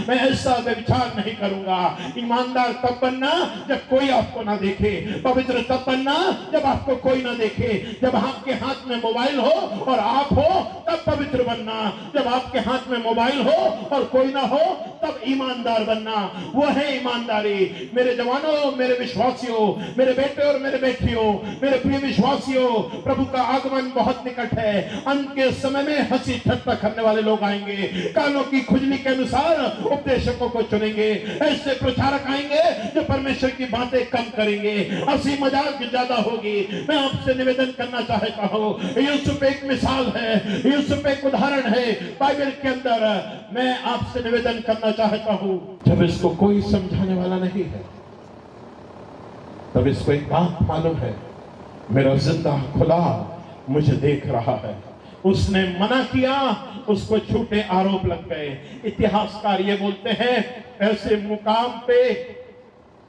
मैं ऐसा व्यभिचार नहीं करूंगा। ईमानदार तब बनना जब कोई आपको ना देखे, पवित्र तब बनना जब आपको कोई ना देखे। जब आपके हाथ में मोबाइल हो और आप हो तब पवित्र बनना, जब आपके हाथ में मोबाइल हो और कोई ना हो तब ईमानदार बनना। वो है ईमानदारी। मेरे जवानों, मेरे विश्वासियों, मेरे बेटे और मेरे बेटियों, मेरे प्रिय विश्वासियों, प्रभु का आगमन बहुत निकट है। अंत के समय में हंसी ठट्टा करने वाले लोग आएंगे, कानों की खुजली के अनुसार उपदेशकों को चुनेंगे। ऐसे प्रचारक आएंगे जो परमेश्वर की बातें कम करेंगे, हंसी मजाक ज्यादा होगी। मैं आपसे निवेदन करना चाहता हूँ, यूसुफ एक मिसाल है, यूसुफ एक उदाहरण है बाइबल के अंदर। मैं आपसे निवेदन करना चाहता हूँ, जब इसको कोई समझाने वाला नहीं है तब इसको एक बात मालूम है, मेरा जिंदा खुदा मुझे देख रहा है। उसने मना किया, उसको झूठे आरोप लग गए। इतिहासकार ये बोलते हैं, ऐसे मुकाम पे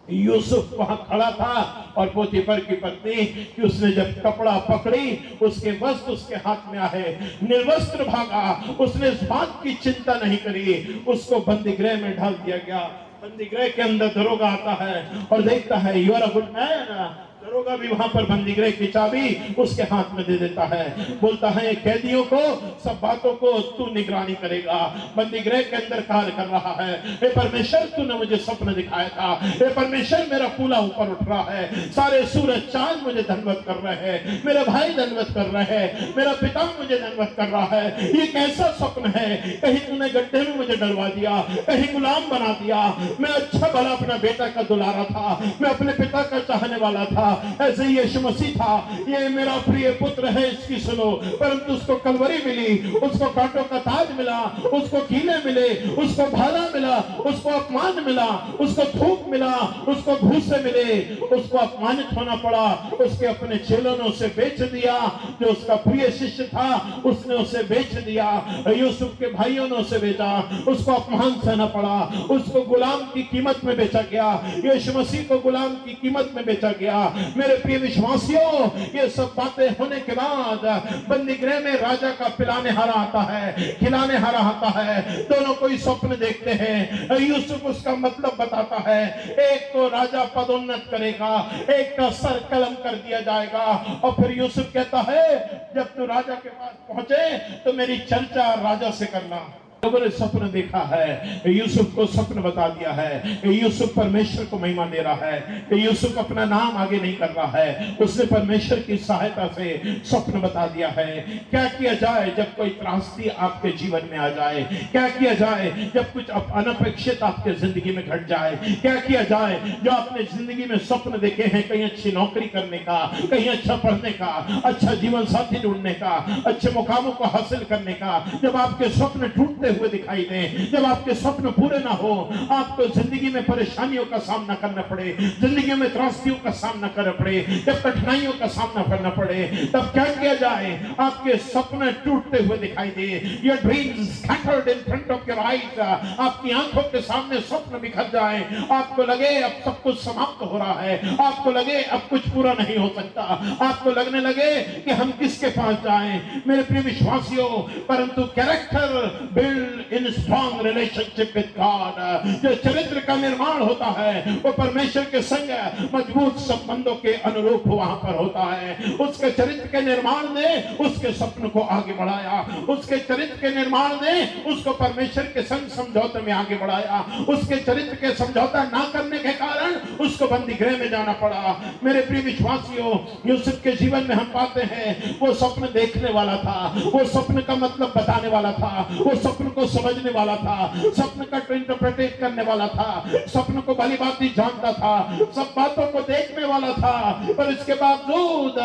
यूसुफ वहां खड़ा था और पोतीफर की पत्नी कि उसने जब कपड़ा पकड़ी, उसके वस्त्र उसके हाथ में आए, निर्वस्त्र भागा। उसने इस बात की चिंता नहीं करी, उसको बंदी गृह में डाल दिया गया। बंदी गृह के अंदर दरोगा आता है और देखता है you are a good man. दरोगा भी वहां पर बंदी गृह की चाबी उसके हाथ में दे देता है, बोलता है कैदियों को सब बातों को तू निगरानी करेगा। बंदी गृह के अंदर कार्य कर रहा है। हे परमेश्वर, तूने मुझे स्वप्न दिखाया था। हे परमेश्वर, मेरा पूला ऊपर उठ रहा है, सारे सूरज चांद मुझे दंडवत कर रहे हैं, मेरे भाई दंडवत कर रहे हैं, मेरा पिता मुझे दंडवत कर रहा है। ये कैसा स्वप्न है? कहीं तूने गड्ढे में मुझे डलवा दिया, कहीं गुलाम बना दिया। मैं अच्छा भला अपना बेटा का दुलारा था, मैं अपने पिता का चाहने वाला था, ऐसे ही यीशु मसीह था। ये मेरा प्रिय पुत्र है, इसकी सुनो। परंतु उसको कलवरी मिली, उसको कांटों का ताज मिला, उसको कीले मिले, उसको भाला मिला, उसको अपमान मिला, उसको थूक मिला, उसको भूसे मिले, उसको अपमानित होना पड़ा। उसके अपने चेलों ने उसे बेच दिया, जो उसका प्रिय शिष्य था उसने उसे बेच दिया। यूसुफ के भाइयों ने उसे बेचा, उसको अपमान सहना पड़ा, उसको गुलाम की कीमत में बेचा गया। यीशु मसीह को गुलाम की कीमत में बेचा गया। मेरे प्रिय विश्वासियों, ये सब बातें होने के बाद बंदी गृह में राजा का पिलाने हारा आता है, खिलाने हारा आता है। दोनों कोई स्वप्न देखते हैं। यूसुफ उसका मतलब बताता है। एक को राजा पदोन्नत करेगा, एक का सर कलम कर दिया जाएगा। और फिर यूसुफ कहता है, जब तू राजा के पास पहुंचे तो मेरी चर्चा राजा से करना। लोगों ने स्वप्न देखा है, यूसुफ को स्वप्न बता दिया है। यूसुफ परमेश्वर को महिमा दे रहा है। यूसुफ अपना नाम आगे नहीं कर रहा है, उसने परमेश्वर की सहायता से स्वप्न बता दिया है। क्या किया जाए जब कोई त्रासदी आपके जीवन में आ जाए? क्या किया जाए जब कुछ अनपेक्षित आपके जिंदगी में घट जाए? क्या किया जाए जो आपने जिंदगी में स्वप्न देखे हैं, कहीं अच्छी नौकरी करने का, कहीं अच्छा पढ़ने का, अच्छा जीवन साथी ढूंढने का, अच्छे मुकामों को हासिल करने का? जब आपके स्वप्न टूटते हुए दिखाई दें, जब आपके स्वप्न पूरे ना हो, आपको जिंदगी में परेशानियों का सामना करना पड़े, जिंदगी में त्रासदियों का सामना करना पड़े, जब कठिनाइयों का सामना करना पड़े, तब क्या किया जाए? आपके सपने टूटते हुए दिखाई दे, your dreams scattered in front of your eyes, आपकी आंखों के सामने स्वप्न बिखर जाए, आपको लगे अब सब कुछ समाप्त हो रहा है, आपको लगे अब कुछ पूरा नहीं हो सकता, आपको लगने लगे कि हम किसके पास जाएं। मेरे प्रिय विश्वासियों, परंतु character build in strong relationship with God, जो चरित्र का निर्माण होता है वो परमेश्वर के संग मजबूत संबंधों के अनुरूप वहां पर होता है। उसके चरित्र के निर्माण ने उसके सपनों को आगे बढ़ाया, उसके चरित्र के निर्माण ने उसको परमेश्वर के संग समझौते में आगे बढ़ाया। उसके चरित्र के समझौता ना करने के कारण उसको बंदी गृह में जाना पड़ा। मेरे प्रिय विश्वासियों, यूसुफ के जीवन में हम पाते हैं वो स्वप्न देखने वाला था, वो स्वप्न का मतलब बताने वाला था, वो स्वप्न को समझने वाला था, स्वप्न का इंटरप्रेट करने वाला था, स्वप्न को भली भांति जानता था, सब बातों को देखने वाला था। पर इसके बावजूद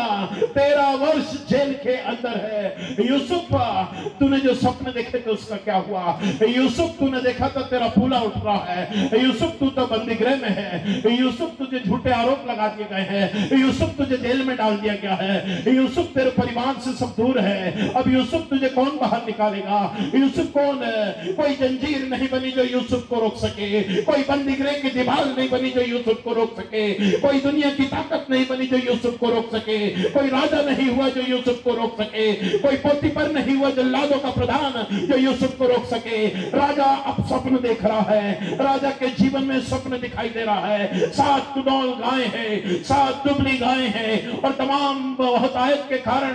13 वर्ष जेल के अंदर है। यूसुफ, तूने जो स्वप्न देखे थे उसका क्या हुआ? यूसुफ, तूने देखा था तेरा फूला उठ रहा है। यूसुफ, तू तो बंदी गृह में है। यूसुफ, तुझे झूठे आरोप लगा दिए गए हैं। यूसुफ, तुझे जेल में डाल दिया गया है। यूसुफ, तेरे परिवार से सब दूर है। अब यूसुफ, तुझे कौन बाहर निकालेगा? यूसुफ, कौन कोई जंजीर नहीं बनी जो यूसुफ को रोक सके, कोई बंदीगृह की दीवार नहीं बनी जो यूसुफ को रोक सके, कोई दुनिया की ताकत नहीं बनी जो यूसुफ को रोक सके, कोई राजा नहीं हुआ जो यूसुफ को रोक सके, कोई पोतीफर नहीं हुआ जल्लादों का प्रधान जो यूसुफ को रोक सके। राजा अब स्वप्न देख रहा है, राजा के जीवन में स्वप्न दिखाई दे रहा है। 7 दुबौल गायें हैं, 7 दुबली गायें हैं, और तमाम बहुतायत के कारण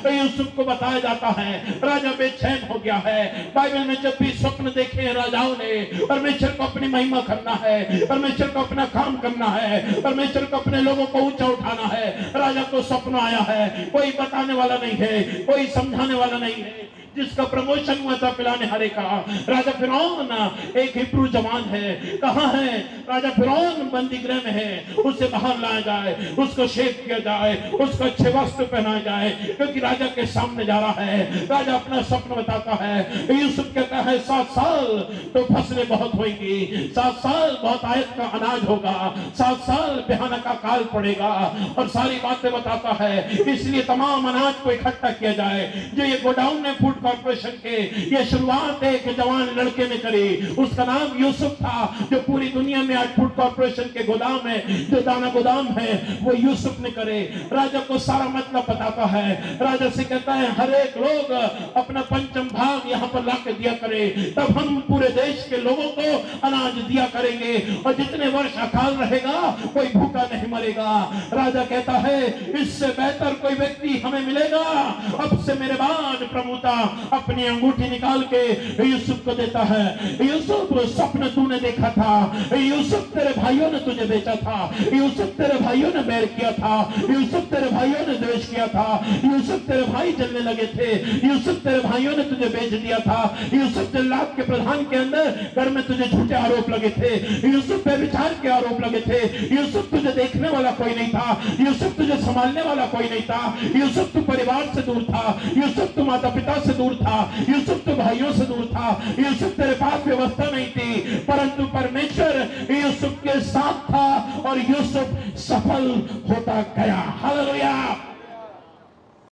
यूसुफ को बताया जाता है। राजा बेचैन हो गया है। बाइबल में जब भी स्वप्न देखे हैं राजाओं ने, परमेश्वर को अपनी महिमा करना है, परमेश्वर को अपना काम करना है, परमेश्वर को अपने लोगों को ऊंचा उठाना है। राजा को स्वप्न आया है, कोई बताने वाला नहीं है, कोई समझाने वाला नहीं है। जिसका प्रमोशन हुआ था पिलाने हरे का राजा फिरौन एक हिब्रू जवान है। कहाँ है राजा फिरौन? बंदी गृह में है। उसे बाहर लाया जाए, उसको शेव किया जाए, उसको अच्छे वस्त्र पहनाए जाए, क्योंकि राजा के सामने जा रहा है। राजा अपना स्वप्न बताता है। यूसुफ कहता है 7 साल तो फसलें बहुत होंगी, 7 साल बहुत आयत का अनाज होगा, 7 साल बिहाना का काल पड़ेगा, और सारी बातें बताता है। इसलिए तमाम अनाज को इकट्ठा किया जाए। जो ये गोडाउन में फूड कॉर्पोरेशन के ये शुरुआत एक जवान लड़के ने करी, उसका नाम यूसुफ था, जो पूरी दुनिया में आज फूड कॉर्पोरेशन के गोदाम है, जो दाना गोदाम है, वो यूसुफ ने करे। राजा को सारा मतलब बताता है। राजा से कहता है हर एक लोग अपना पंचम भाग यहाँ पर लाके दिया करे, तब हम पूरे देश के लोगों को अनाज दिया करेंगे, और जितने वर्ष अकाल रहेगा कोई भूखा नहीं मरेगा। राजा कहता है इससे बेहतर कोई व्यक्ति हमें मिलेगा। अब से मेरे बाद प्रभुता अपनी अंगूठी निकाल के यूसुफ को देता है। यूसुफ स्वप्न तूने देखा था, यूसुफ तेरे भाइयों ने तुझे बेचा था, यूसुफ तेरे भाइयों ने बैर किया था, यूसुफ तेरे भाइयों ने द्वेष किया था, यूसुफ तेरे भाई जलने लगे थे, यूसुफ तेरे भाइयों ने तुझे बेच दिया था, यूसुफ जल्लाद के प्रधान के अंदर घर में तुझे झूठे आरोप लगे थे, यूसुफ पे विचार के आरोप लगे थे, यूसुफ तुझे देखने वाला कोई नहीं था, यूसुफ तुझे संभालने वाला कोई नहीं था, यूसुफ तू परिवार से दूर था, यूसुफ तू माता पिता से दूर था, यूसुफ तो भाइयों से दूर था, यूसुफ तेरे पास व्यवस्था नहीं थी, परंतु परमेश्वर यूसुफ के साथ था और यूसुफ सफल होता गया। हालेलुया।